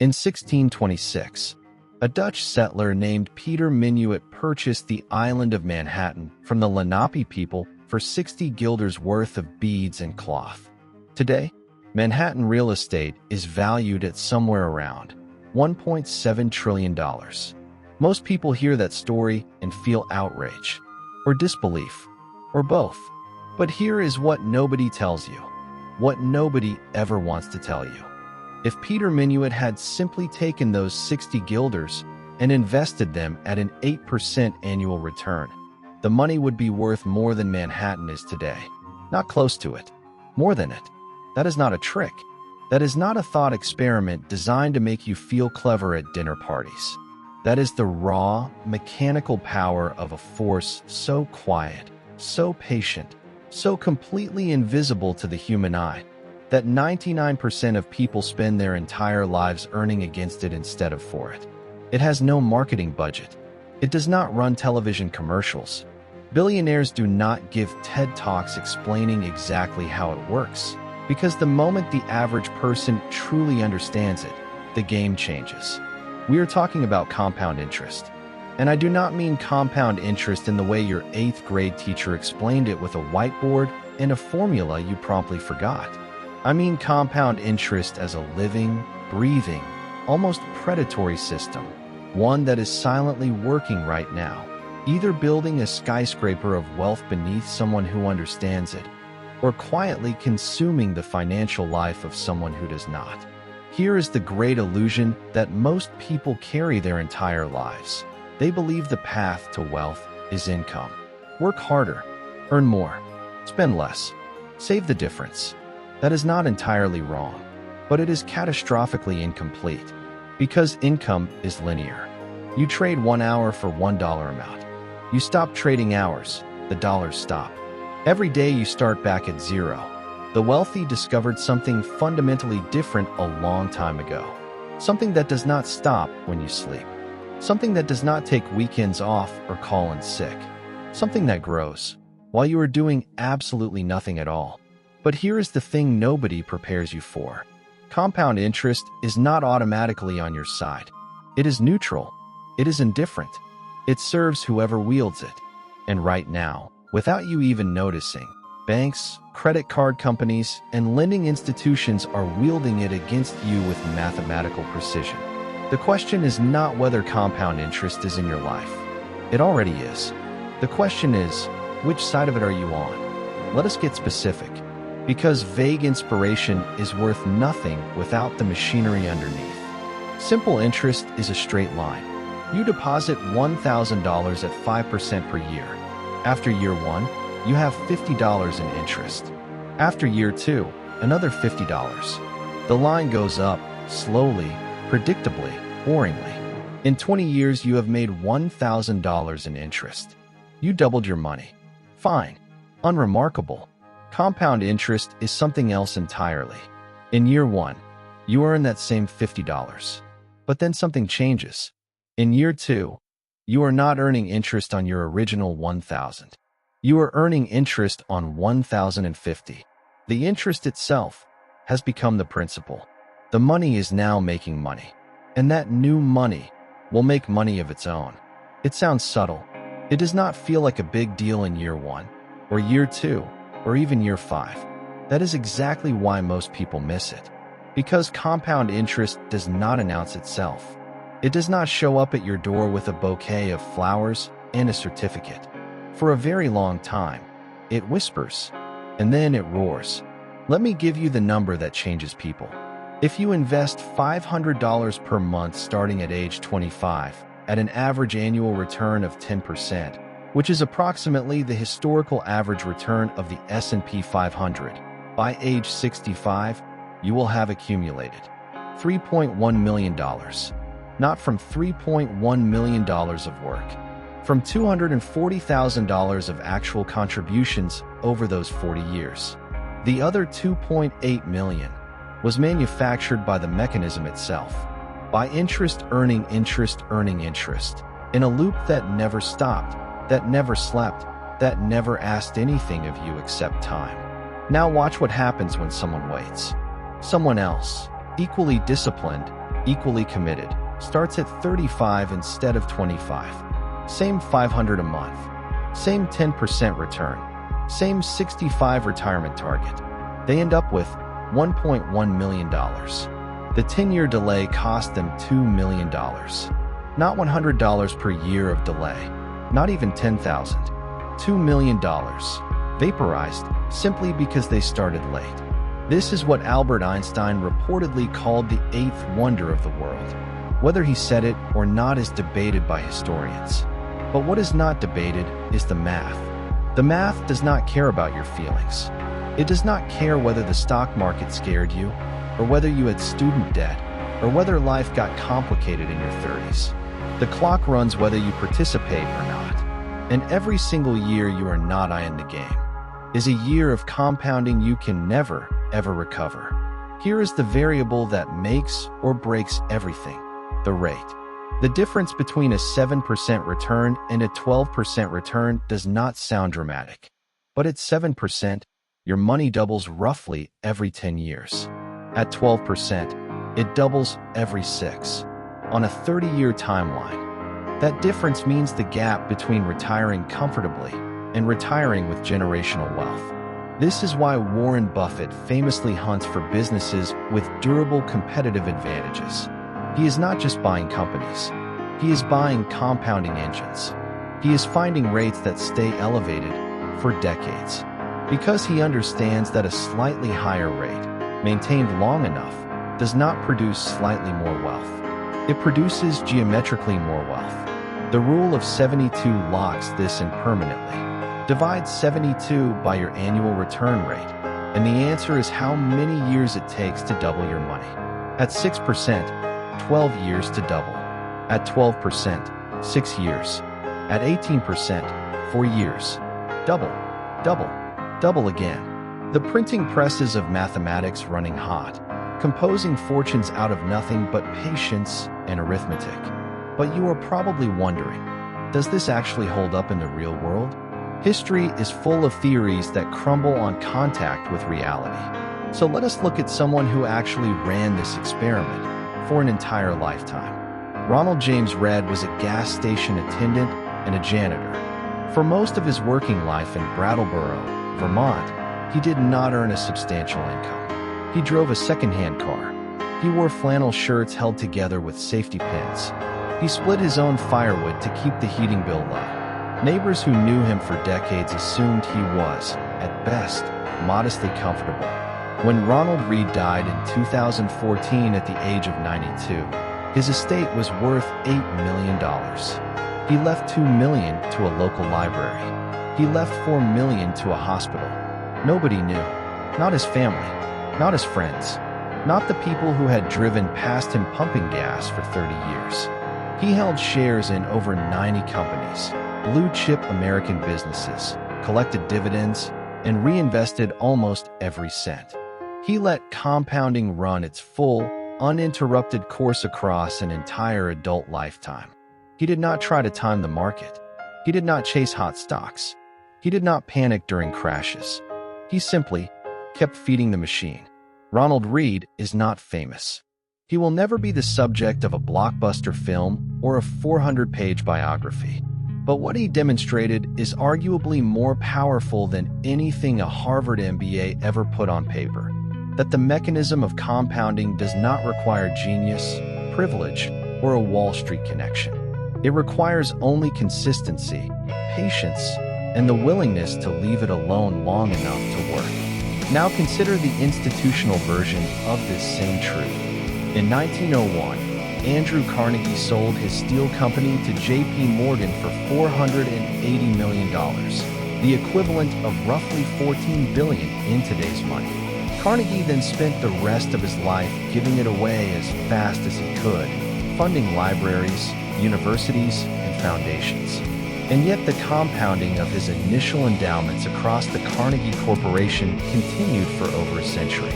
In 1626, a Dutch settler named Peter Minuit purchased the island of Manhattan from the Lenape people for 60 guilders worth of beads and cloth. Today, Manhattan real estate is valued at somewhere around $1.7 trillion. Most people hear that story and feel outrage, or disbelief, or both. But here is what nobody tells you, what nobody ever wants to tell you. If Peter Minuit had simply taken those 60 guilders and invested them at an 8% annual return, the money would be worth more than Manhattan is today. Not close to it. More than it. That is not a trick. That is not a thought experiment designed to make you feel clever at dinner parties. That is the raw, mechanical power of a force so quiet, so patient, so completely invisible to the human eye, that 99% of people spend their entire lives earning against it instead of for it. It has no marketing budget. It does not run television commercials. Billionaires do not give TED Talks explaining exactly how it works, because the moment the average person truly understands it, the game changes. We are talking about compound interest. And I do not mean compound interest in the way your 8th grade teacher explained it with a whiteboard and a formula you promptly forgot. I mean compound interest as a living, breathing, almost predatory system, one that is silently working right now, either building a skyscraper of wealth beneath someone who understands it, or quietly consuming the financial life of someone who does not. Here is the great illusion that most people carry their entire lives. They believe the path to wealth is income. Work harder, earn more, spend less, save the difference. That is not entirely wrong, but it is catastrophically incomplete, because income is linear. You trade 1 hour for $1 amount. You stop trading hours, the dollars stop. Every day you start back at zero. The wealthy discovered something fundamentally different a long time ago. Something that does not stop when you sleep. Something that does not take weekends off or call in sick. Something that grows while you are doing absolutely nothing at all. But here is the thing nobody prepares you for. Compound interest is not automatically on your side. It is neutral. It is indifferent. It serves whoever wields it. And right now, without you even noticing, banks, credit card companies, and lending institutions are wielding it against you with mathematical precision. The question is not whether compound interest is in your life. It already is. The question is, which side of it are you on? Let us get specific, because vague inspiration is worth nothing without the machinery underneath. Simple interest is a straight line. You deposit $1,000 at 5% per year. After year 1, you have $50 in interest. After year 2, another $50. The line goes up, slowly, predictably, boringly. In 20 years, you have made $1,000 in interest. You doubled your money. Fine. Unremarkable. Compound interest is something else entirely. In year 1, you earn that same $50. But then something changes. In year 2, you are not earning interest on your original $1,000. You are earning interest on $1,050. The interest itself has become the principal. The money is now making money. And that new money will make money of its own. It sounds subtle. It does not feel like a big deal in year 1, or year 2, or even year 5. That is exactly why most people miss it. Because compound interest does not announce itself. It does not show up at your door with a bouquet of flowers and a certificate. For a very long time, it whispers, and then it roars. Let me give you the number that changes people. If you invest $500 per month starting at age 25, at an average annual return of 10%, which is approximately the historical average return of the S&P 500, by age 65, you will have accumulated $3.1 million. Not from $3.1 million of work, from $240,000 of actual contributions over those 40 years. The other $2.8 million was manufactured by the mechanism itself, by interest earning interest, in a loop that never stopped, that never slept, that never asked anything of you except time. Now watch what happens when someone waits. Someone else, equally disciplined, equally committed, starts at 35 instead of 25. Same 500 a month. Same 10% return. Same 65 retirement target. They end up with $1.1 million. The 10-year delay cost them $2 million. Not $100 per year of delay. Not even $10,000. $2 million. Vaporized, simply because they started late. This is what Albert Einstein reportedly called the eighth wonder of the world. Whether he said it or not is debated by historians. But what is not debated is the math. The math does not care about your feelings. It does not care whether the stock market scared you, or whether you had student debt, or whether life got complicated in your 30s. The clock runs whether you participate or not. And every single year you are not in the game is a year of compounding you can never, ever recover. Here is the variable that makes or breaks everything: the rate. The difference between a 7% return and a 12% return does not sound dramatic. But at 7%, your money doubles roughly every 10 years. At 12%, it doubles every 6. On a 30-year timeline, that difference means the gap between retiring comfortably and retiring with generational wealth. This is why Warren Buffett famously hunts for businesses with durable competitive advantages. He is not just buying companies. He is buying compounding engines. He is finding rates that stay elevated for decades. Because he understands that a slightly higher rate, maintained long enough, does not produce slightly more wealth. It produces geometrically more wealth. The rule of 72 locks this in permanently. Divide 72 by your annual return rate, and the answer is how many years it takes to double your money. At 6%, 12 years to double. At 12%, 6 years. At 18%, 4 years. Double, double, double again. The printing presses of mathematics running hot, composing fortunes out of nothing but patience and arithmetic. But you are probably wondering, does this actually hold up in the real world? History is full of theories that crumble on contact with reality. So let us look at someone who actually ran this experiment for an entire lifetime. Ronald James Read was a gas station attendant and a janitor. For most of his working life in Brattleboro, Vermont, he did not earn a substantial income. He drove a second-hand car. He wore flannel shirts held together with safety pins. He split his own firewood to keep the heating bill low. Neighbors who knew him for decades assumed he was, at best, modestly comfortable. When Ronald Read died in 2014 at the age of 92, his estate was worth $8 million. He left $2 million to a local library. He left $4 million to a hospital. Nobody knew. Not his family. Not his friends. Not the people who had driven past him pumping gas for 30 years. He held shares in over 90 companies, blue-chip American businesses, collected dividends, and reinvested almost every cent. He let compounding run its full, uninterrupted course across an entire adult lifetime. He did not try to time the market. He did not chase hot stocks. He did not panic during crashes. He simply kept feeding the machine. Ronald Read is not famous. He will never be the subject of a blockbuster film or a 400-page biography. But what he demonstrated is arguably more powerful than anything a Harvard MBA ever put on paper. That the mechanism of compounding does not require genius, privilege, or a Wall Street connection. It requires only consistency, patience, and the willingness to leave it alone long enough to work. Now consider the institutional version of this same truth. In 1901, Andrew Carnegie sold his steel company to J.P. Morgan for $480 million, the equivalent of roughly $14 billion in today's money. Carnegie then spent the rest of his life giving it away as fast as he could, funding libraries, universities, and foundations. And yet the compounding of his initial endowments across the Carnegie Corporation continued for over a century.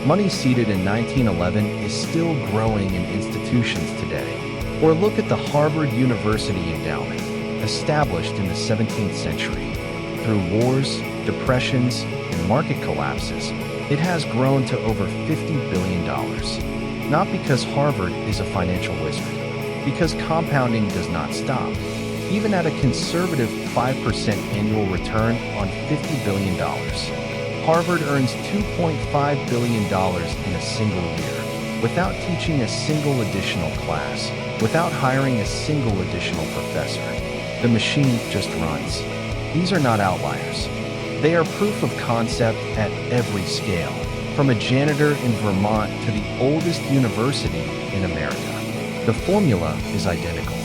Money seeded in 1911 is still growing in institutions today. Or look at the Harvard University endowment, established in the 17th century. Through wars, depressions, and market collapses, it has grown to over $50 billion. Not because Harvard is a financial wizard, because compounding does not stop. Even at a conservative 5% annual return on $50 billion, Harvard earns $2.5 billion in a single year, without teaching a single additional class, without hiring a single additional professor. The machine just runs. These are not outliers. They are proof of concept at every scale, from a janitor in Vermont to the oldest university in America. The formula is identical.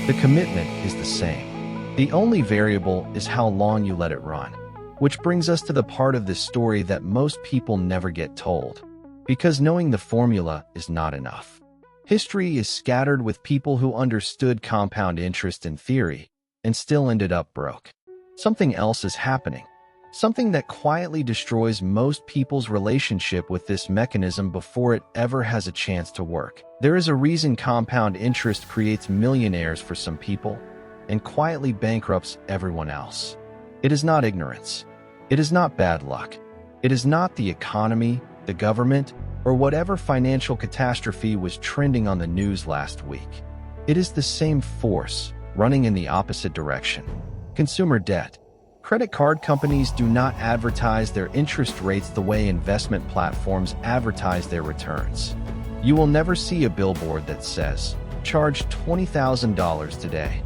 The commitment is the same. The only variable is how long you let it run. Which brings us to the part of this story that most people never get told. Because knowing the formula is not enough. History is scattered with people who understood compound interest in theory and still ended up broke. Something else is happening. Something that quietly destroys most people's relationship with this mechanism before it ever has a chance to work. There is a reason compound interest creates millionaires for some people and quietly bankrupts everyone else. It is not ignorance. It is not bad luck. It is not the economy, the government, or whatever financial catastrophe was trending on the news last week. It is the same force, running in the opposite direction. Consumer debt. Credit card companies do not advertise their interest rates the way investment platforms advertise their returns. You will never see a billboard that says, charge $20,000 today.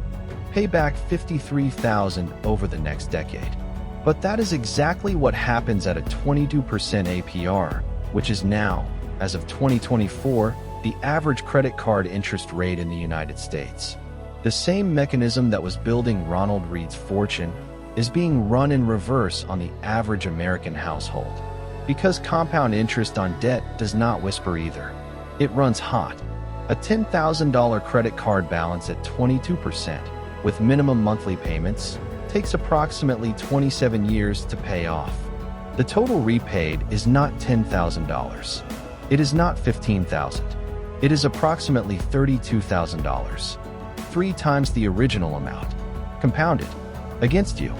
Pay back $53,000 over the next decade. But that is exactly what happens at a 22% APR, which is now, as of 2024, the average credit card interest rate in the United States. The same mechanism that was building Ronald Read's fortune is being run in reverse on the average American household. Because compound interest on debt does not whisper either. It runs hot. A $10,000 credit card balance at 22%, with minimum monthly payments, takes approximately 27 years to pay off. The total repaid is not $10,000. It is not $15,000. It is approximately $32,000. 3 times the original amount, compounded against you.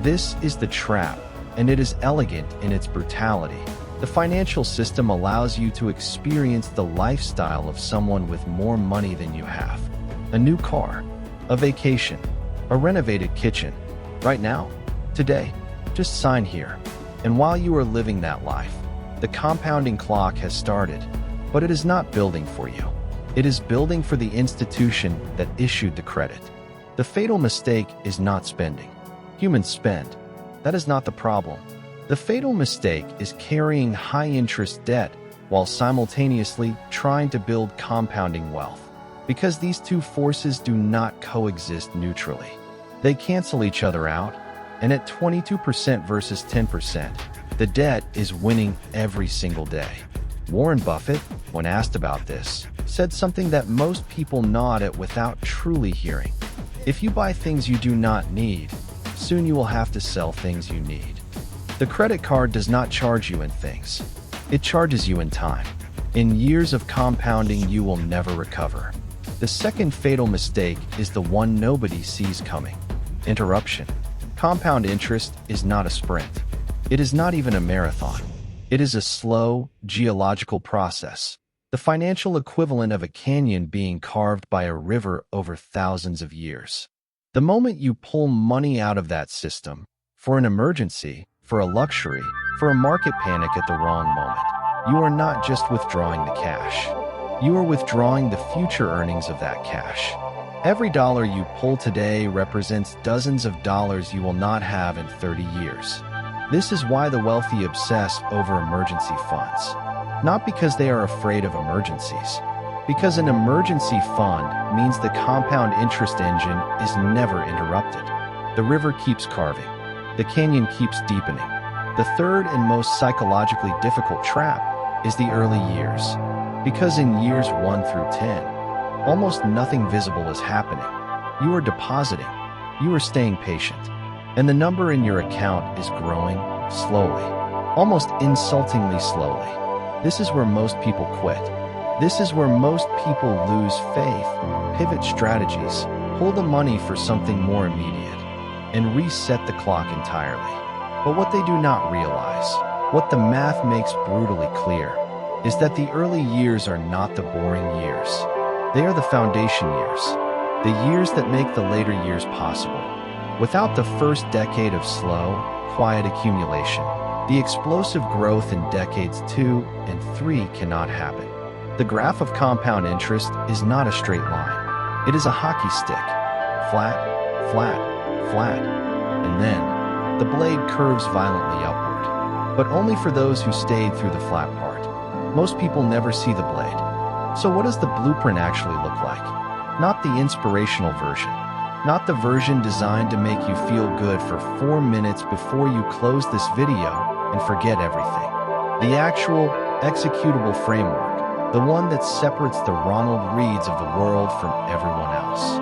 This is the trap, and it is elegant in its brutality. The financial system allows you to experience the lifestyle of someone with more money than you have. A new car, a vacation, a renovated kitchen. Right now, today, just sign here. And while you are living that life, the compounding clock has started, but it is not building for you. It is building for the institution that issued the credit. The fatal mistake is not spending. Humans spend. That is not the problem. The fatal mistake is carrying high-interest debt while simultaneously trying to build compounding wealth. Because these two forces do not coexist neutrally. They cancel each other out, and at 22% versus 10%, the debt is winning every single day. Warren Buffett, when asked about this, said something that most people nod at without truly hearing. If you buy things you do not need, soon you will have to sell things you need. The credit card does not charge you in things. It charges you in time. In years of compounding, you will never recover. The second fatal mistake is the one nobody sees coming. Interruption. Compound interest is not a sprint. It is not even a marathon. It is a slow, geological process. The financial equivalent of a canyon being carved by a river over thousands of years. The moment you pull money out of that system, for an emergency, for a luxury, for a market panic at the wrong moment, you are not just withdrawing the cash. You are withdrawing the future earnings of that cash. Every dollar you pull today represents dozens of dollars you will not have in 30 years. This is why the wealthy obsess over emergency funds. Not because they are afraid of emergencies. Because an emergency fund means the compound interest engine is never interrupted. The river keeps carving. The canyon keeps deepening. The third and most psychologically difficult trap is the early years. Because in years 1 through 10, almost nothing visible is happening. You are depositing. You are staying patient. And the number in your account is growing slowly, almost insultingly slowly. This is where most people quit. This is where most people lose faith, pivot strategies, pull the money for something more immediate, and reset the clock entirely. But what they do not realize, what the math makes brutally clear, is that the early years are not the boring years. They are the foundation years, the years that make the later years possible. Without the first decade of slow, quiet accumulation, the explosive growth in decades 2 and 3 cannot happen. The graph of compound interest is not a straight line. It is a hockey stick. Flat, flat, flat. And then, the blade curves violently upward. But only for those who stayed through the flat part. Most people never see the blade. So what does the blueprint actually look like? Not the inspirational version. Not the version designed to make you feel good for 4 minutes before you close this video and forget everything. The actual, executable framework. The one that separates the Ronald Reads of the world from everyone else.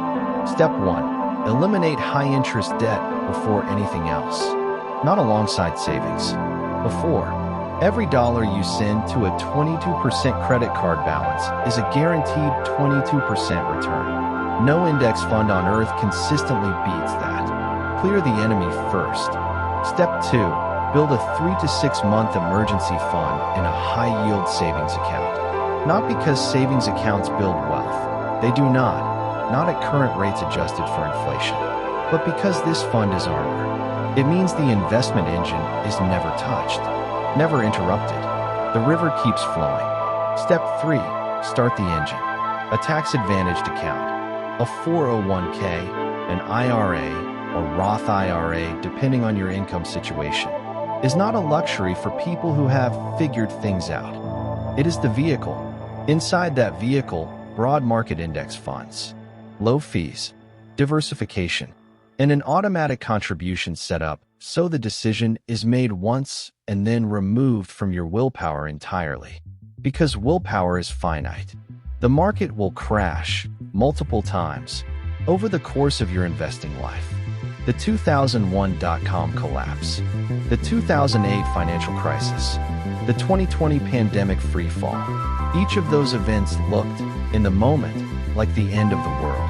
Step 1. Eliminate high-interest debt before anything else. Not alongside savings. Before. Every dollar you send to a 22% credit card balance is a guaranteed 22% return. No index fund on earth consistently beats that. Clear the enemy first. Step 2. Build a 3 to 6 month emergency fund in a high-yield savings account. Not because savings accounts build wealth. They do not at current rates adjusted for inflation. But because this fund is armor. It means the investment engine is never touched, never interrupted. The river keeps flowing. Step 3. Start the engine. A tax-advantaged account. A 401k, an IRA, or Roth IRA, depending on your income situation, is not a luxury for people who have figured things out. It is the vehicle. Inside that vehicle, broad market index funds, low fees, diversification, and an automatic contribution setup so the decision is made once and then removed from your willpower entirely. Because willpower is finite. The market will crash multiple times over the course of your investing life. The 2001 dot-com collapse, the 2008 financial crisis, the 2020 pandemic freefall. Each of those events looked, in the moment, like the end of the world.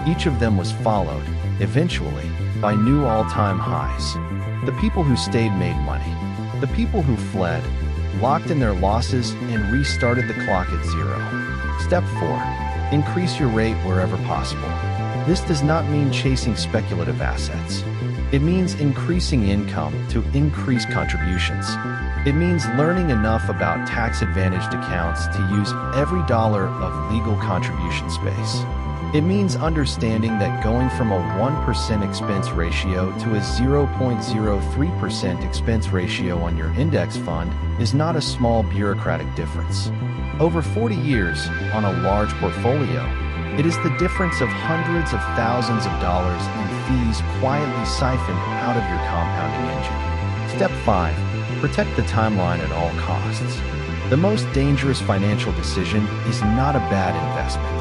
Each of them was followed, eventually, by new all-time highs. The people who stayed made money. The people who fled, locked in their losses and restarted the clock at 0. Step 4. Increase your rate wherever possible. This does not mean chasing speculative assets. It means increasing income to increase contributions. It means learning enough about tax-advantaged accounts to use every dollar of legal contribution space. It means understanding that going from a 1% expense ratio to a 0.03% expense ratio on your index fund is not a small bureaucratic difference. Over 40 years, on a large portfolio, it is the difference of hundreds of thousands of dollars in fees quietly siphoned out of your compounding engine. Step 5. Protect the timeline at all costs. The most dangerous financial decision is not a bad investment.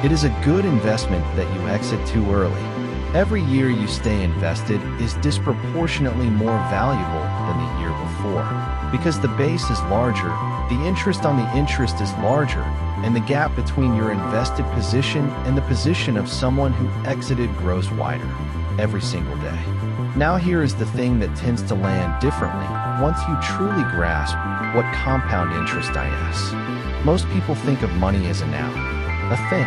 It is a good investment that you exit too early. Every year you stay invested is disproportionately more valuable than the year before. Because the base is larger, the interest on the interest is larger, and the gap between your invested position and the position of someone who exited grows wider every single day. Now here is the thing that tends to land differently once you truly grasp what compound interest is. Most people think of money as a noun, a thing,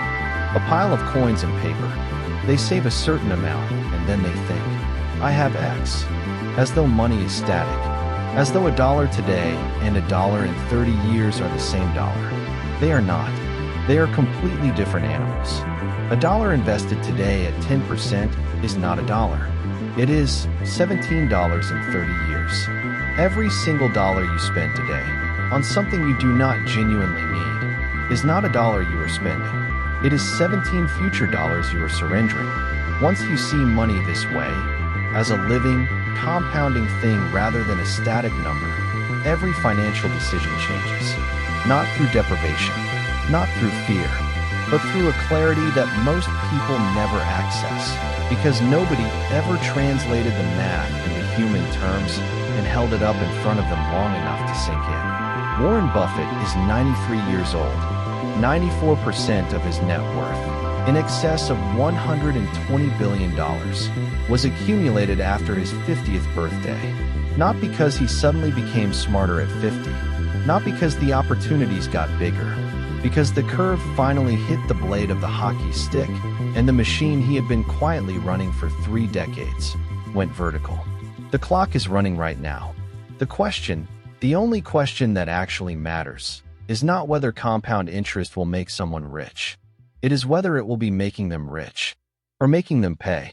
a pile of coins and paper. They save a certain amount and then they think, I have X, as though money is static, as though $1 today and $1 in 30 years are the same dollar. They are not. They are completely different animals. $1 invested today at 10% is not $1. It is $17 in 30 years. Every single dollar you spend today on something you do not genuinely need is not $1 you are spending. It is 17 future dollars you are surrendering. Once you see money this way, as a living, compounding thing rather than a static number, every financial decision changes. Not through deprivation, not through fear, but through a clarity that most people never access, because nobody ever translated the math into human terms and held it up in front of them long enough to sink in. Warren Buffett is 93 years old. 94% of his net worth, in excess of $120 billion, was accumulated after his 50th birthday. Not because he suddenly became smarter at 50, Not because the opportunities got bigger, because the curve finally hit the blade of the hockey stick, and the machine he had been quietly running for 3 decades went vertical. The clock is running right now. The only question that actually matters, is not whether compound interest will make someone rich. It is whether it will be making them rich, or making them pay.